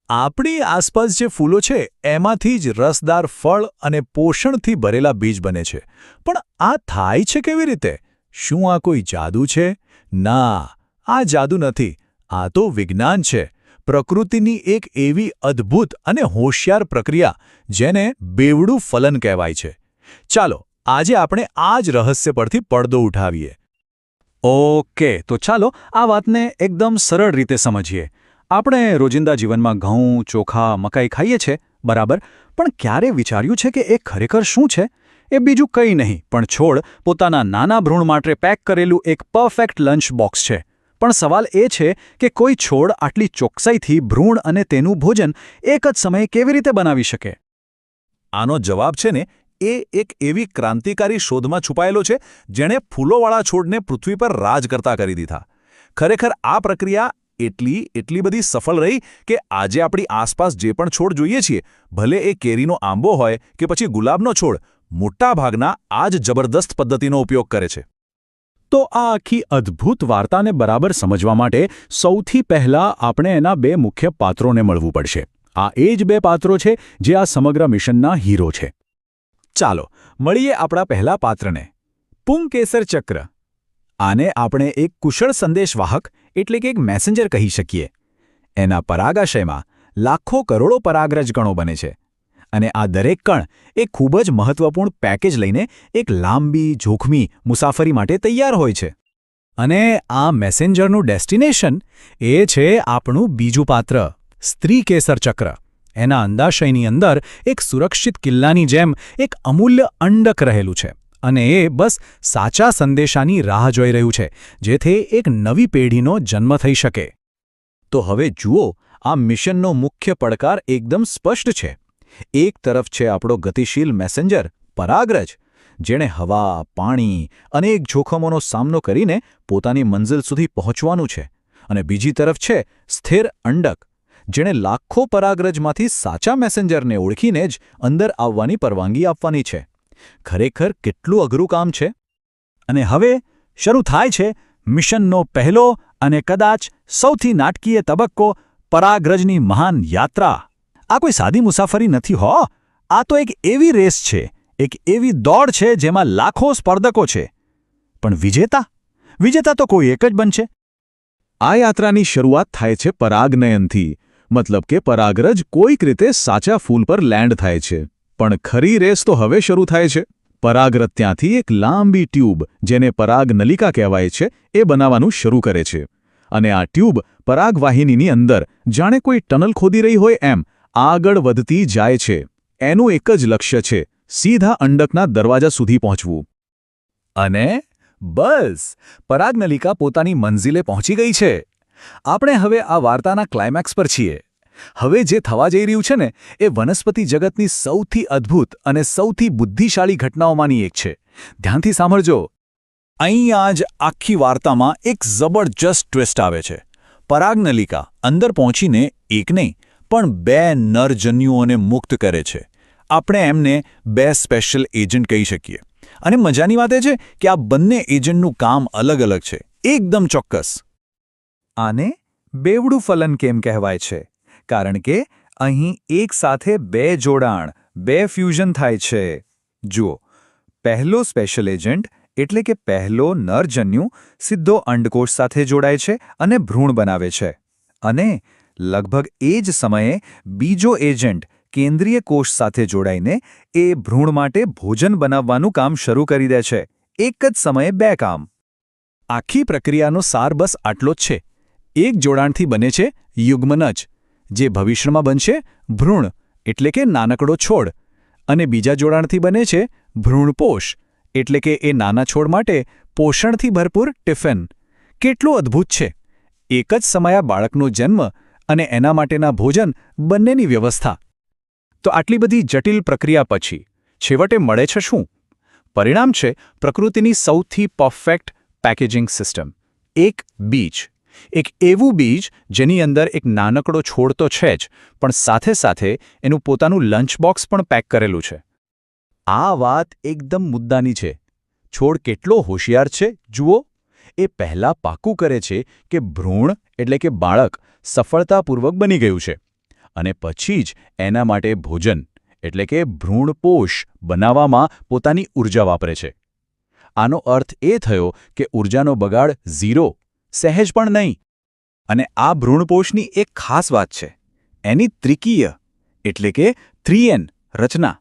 આપણી આસપાસ જે ફૂલો છે એમાંથી જ રસદાર ફળ અને પોષણથી ભરેલા બીજ બને છે. પણ આ થાય છે કેવી રીતે? શું આ કોઈ જાદુ છે? ના, આ જાદુ નથી. આ તો વિજ્ઞાન છે. પ્રકૃતિની એક એવી અદ્ભુત અને હોશિયાર પ્રક્રિયા જેને બેવડું ફલન કહેવાય છે. ચાલો આજે આપણે આ જ રહસ્ય પરથી પડદો ઉઠાવીએ. ઓકે, તો ચાલો આ વાતને એકદમ સરળ રીતે સમજીએ. આપણે રોજિંદા જીવનમાં ઘઉં, ચોખા, મકાઈ ખાઈએ છીએ, બરાબર? પણ ક્યારે વિચાર્યું છે કે એ ખરેખર શું છે? એ બીજું કંઈ નહીં પણ છોડ પોતાના નાના ભ્રૂણ માટે પેક કરેલું એક પરફેક્ટ લંચ બોક્સ છે. પણ સવાલ એ છે કે કોઈ છોડ આટલી ચોકસાઈથી ભ્રૂણ અને તેનું ભોજન એક જ સમયે કેવી રીતે બનાવી શકે? આનો જવાબ છે ને એ એક એવી ક્રાંતિકારી શોધમાં છુપાયેલો છે જેણે ફૂલોવાળા છોડને પૃથ્વી પર રાજ કરતા કરી દીધા. ખરેખર આ પ્રક્રિયા એટલી બધી સફળ રહી કે આજે આપણી આસપાસ જે પણ છોડ જોઈએ છીએ, ભલે એ કેરીનો આંબો હોય કે પછી ગુલાબનો છોડ, મોટાભાગના આ જ જબરદસ્ત પદ્ધતિનો ઉપયોગ કરે છે. તો આ આખી અદ્ભુત વાર્તાને બરાબર સમજવા માટે સૌથી પહેલાં આપણે એના બે મુખ્ય પાત્રોને મળવું પડશે. આ એ જ બે પાત્રો છે જે આ સમગ્ર મિશનના હીરો છે. ચાલો મળીએ આપણા પહેલા પાત્રને, પુંકેસર ચક્ર. આને આપણે એક કુશળ સંદેશવાહક એટલે કે એક મેસેન્જર કહી શકીએ. એના પરાગાશયમાં લાખો કરોડો પરાગરજ કણો બને છે અને આ દરેક કણ એક ખૂબ જ મહત્વપૂર્ણ પેકેજ લઈને એક લાંબી જોખમી મુસાફરી માટે તૈયાર હોય છે. અને આ મેસેન્જરનું ડેસ્ટિનેશન એ છે આપણું બીજું પાત્ર, સ્ત્રીકેસર ચક્ર. એના અંડાશયની અંદર એક સુરક્ષિત કિલ્લાની જેમ એક અમૂલ્ય અંડક રહેલું છે અને એ બસ સાચા સંદેશાની રાહ જોઈ રહ્યું છે જેથી એક નવી પેઢીનો જન્મ થઈ શકે. તો હવે જુઓ, આ મિશનનો મુખ્ય પડકાર એકદમ સ્પષ્ટ છે. એક તરફ છે આપણો ગતિશીલ મેસેન્જર પરાગરજ, જેણે હવા, પાણી અને એક જોખમોનો સામનો કરીને પોતાની મંઝિલ સુધી પહોંચવાનું છે, અને બીજી તરફ છે સ્થિર અંડક, જેણે લાખો પરાગરજમાંથી સાચા મેસેન્જરને ઓળખીને જ અંદર આવવાની પરવાનગી આપવાની છે. ખરેખર કેટલું અઘરું કામ છે. અને હવે શરૂ થાય છે મિશનનો પહેલો અને કદાચ સૌથી નાટકીય તબક્કો, પરાગરજની મહાન યાત્રા. આ કોઈ સાદી મુસાફરી નથી હો. આ તો એક એવી રેસ છે, એક એવી દોડ છે જેમાં લાખો સ્પર્ધકો છે. પણ વિજેતા તો કોઈ એક જ બનશે. આ યાત્રાની શરૂઆત થાય છે પરાગનયનથી, મતલબ કે પરાગરજ કોઈક રીતે સાચા ફૂલ પર લેન્ડ થાય છે. પણ ખરી રેસ તો હવે શરૂ થાય છે. પરાગરજ ત્યાંથી એક લાંબી ટ્યુબ, જેને પરાગનલિકા કહેવાય છે, એ બનાવવાનું શરૂ કરે છે. અને આ ટ્યુબ પરાગવાહિનીની અંદર જાણે કોઈ ટનલ ખોદી રહી હોય એમ આગળ વધતી જાય છે. એનું એક જ લક્ષ્ય છે, સીધા અંડકના દરવાજા સુધી પહોંચવું. અને બસ, પરાગનલિકા પોતાની મંઝિલે પહોંચી ગઈ છે. આપણે હવે આ વાર્તાના ક્લાઇમેક્સ પર છીએ. હવે જે થવા જઈ રહ્યું છે ને એ વનસ્પતિ જગતની સૌથી અદ્ભુત અને સૌથી બુદ્ધિશાળી ઘટનાઓમાંની એક છે. ધ્યાનથી સાંભળજો. અહીંયા જ આખી વાર્તામાં એક જબરજસ્ત ટ્વિસ્ટ આવે છે. પરાગનલિકા અંદર પહોંચીને એક નહીં પણ બે નરજન્યુઓને મુક્ત કરે છે. આપણે એમને બે સ્પેશિયલ એજન્ટ કહી શકીએ. અને મજાની વાત એ છે કે આ બંને એજન્ટનું કામ અલગ અલગ છે, એકદમ ચોક્કસ. આને બેવડું ફલન કેમ કહેવાય છે? કારણ કે અહીં એક સાથે બે જોડાણ, બે ફ્યુઝન થાય છે. જુઓ, પહેલો સ્પેશિયલ એજન્ટ એટલે કે પહેલો નરજન્યુ સીધો અંડકોષ સાથે જોડાય છે અને ભ્રૂણ બનાવે છે. અને લગભગ એ જ સમયે બીજો એજન્ટ કેન્દ્રીય કોષ સાથે જોડાઈને એ ભ્રૂણ માટે ભોજન બનાવવાનું કામ શરૂ કરી દે છે. એક જ સમયે બે કામ. આખી પ્રક્રિયાનો સાર બસ આટલો જ છે. એક જોડાણથી બને છે યુગ્મનજ, જે ભવિષ્યમાં બનશે ભ્રૂણ એટલે કે નાનકડો છોડ, અને બીજા જોડાણથી બને છે ભ્રૂણપોષ એટલે કે એ નાના છોડ માટે પોષણથી ભરપૂર ટિફિન. કેટલું અદ્ભુત છે! એક જ સમયે બાળકનો જન્મ અને એના માટેના ભોજન બંનેની વ્યવસ્થા. તો આટલી બધી જટિલ પ્રક્રિયા પછી છેવટે મળે છે શું? પરિણામ છે પ્રકૃતિની સૌથી પરફેક્ટ પેકેજિંગ સિસ્ટમ. એક બીજ, એક એવું બીજ જેની અંદર એક નાનકડો છોડ તો છે જ, પણ સાથે સાથે એનું પોતાનું લંચ બોક્સ પણ પેક કરેલું છે. આ વાત એકદમ મુદ્દાની છે. છોડ કેટલો હોશિયાર છે જુઓ. એ પહેલાં પાક્કું કરે છે કે ભ્રૂણ એટલે કે બાળક સફળતાપૂર્વક બની ગયું છે, અને પછી જ એના માટે ભોજન એટલે કે ભ્રૂણપોષ બનાવવામાં પોતાની ઊર્જા વાપરે છે. આનો અર્થ એ થયો કે ઊર્જાનો બગાડ 0, સહેજ પણ નહીં. અને આ ભ્રૂણપોષની એક ખાસ વાત છે, એની ત્રિકીય એટલે કે 3N રચના.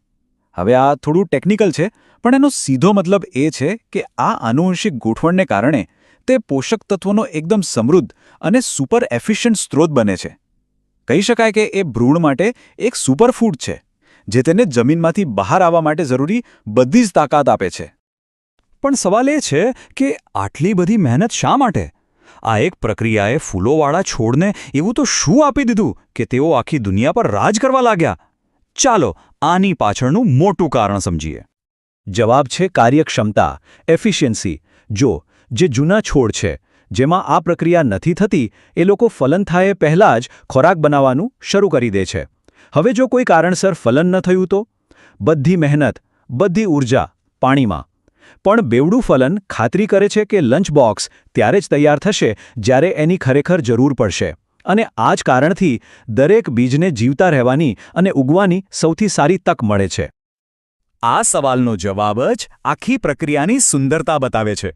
હવે આ થોડું ટેકનિકલ છે, પણ એનો સીધો મતલબ એ છે કે આ આનુવંશિક ગોઠવણને કારણે તે પોષક તત્વોનો એકદમ સમૃદ્ધ અને સુપર એફિશિયન્ટ સ્ત્રોત બને છે. કહી શકાય કે એ ભ્રૂણ માટે એક સુપરફૂડ છે, જે તેને જમીનમાંથી બહાર આવવા માટે જરૂરી બધી જ તાકાત આપે છે. પણ સવાલ એ છે કે આટલી બધી મહેનત શા માટે? આ એક પ્રક્રિયાએ ફૂલોવાળા છોડને એવું તો શું આપી દીધું કે તેઓ આખી દુનિયા પર રાજ કરવા લાગ્યા? ચાલો આની પાછળનું મોટું કારણ સમજીએ. જવાબ છે કાર્યક્ષમતા, એફિશિયન્સી. જો જે જૂના છોડ છે, જેમાં આ પ્રક્રિયા નથી થતી, એ લોકો ફલન થાય પહેલાં જ ખોરાક બનાવવાનું શરૂ કરી દે છે. હવે જો કોઈ કારણસર ફલન ન થયું તો? બધી મહેનત, બધી ઊર્જા પાણીમાં. પણ બેવડું ફલન ખાતરી કરે છે કે લંચ બોક્સ ત્યારે જ તૈયાર થશે જ્યારે એની ખરેખર જરૂર પડશે. અને આ જ કારણથી દરેક બીજને જીવતા રહેવાની અને ઉગવાની સૌથી સારી તક મળે છે. આ સવાલનો જવાબ જ આખી પ્રક્રિયાની સુંદરતા બતાવે છે.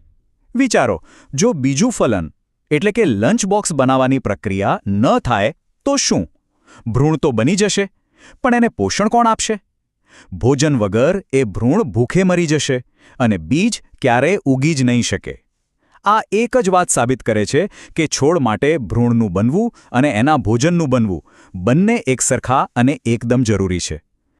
વિચારો, જો બીજું ફલન એટલે કે લંચ બોક્સ બનાવવાની પ્રક્રિયા ન થાય તો શું? ભ્રૂણ તો બની જશે, પણ એને પોષણ કોણ આપશે? ભોજન વગર એ ભ્રૂણ ભૂખે મરી જશે અને બીજ ક્યારેય ઉગી જ નહીં શકે. આ એક જ વાત સાબિત કરે છે કે છોડ માટે ભ્રૂણનું બનવું અને એના ભોજનનું બનવું બંને એકસરખા અને એકદમ જરૂરી છે.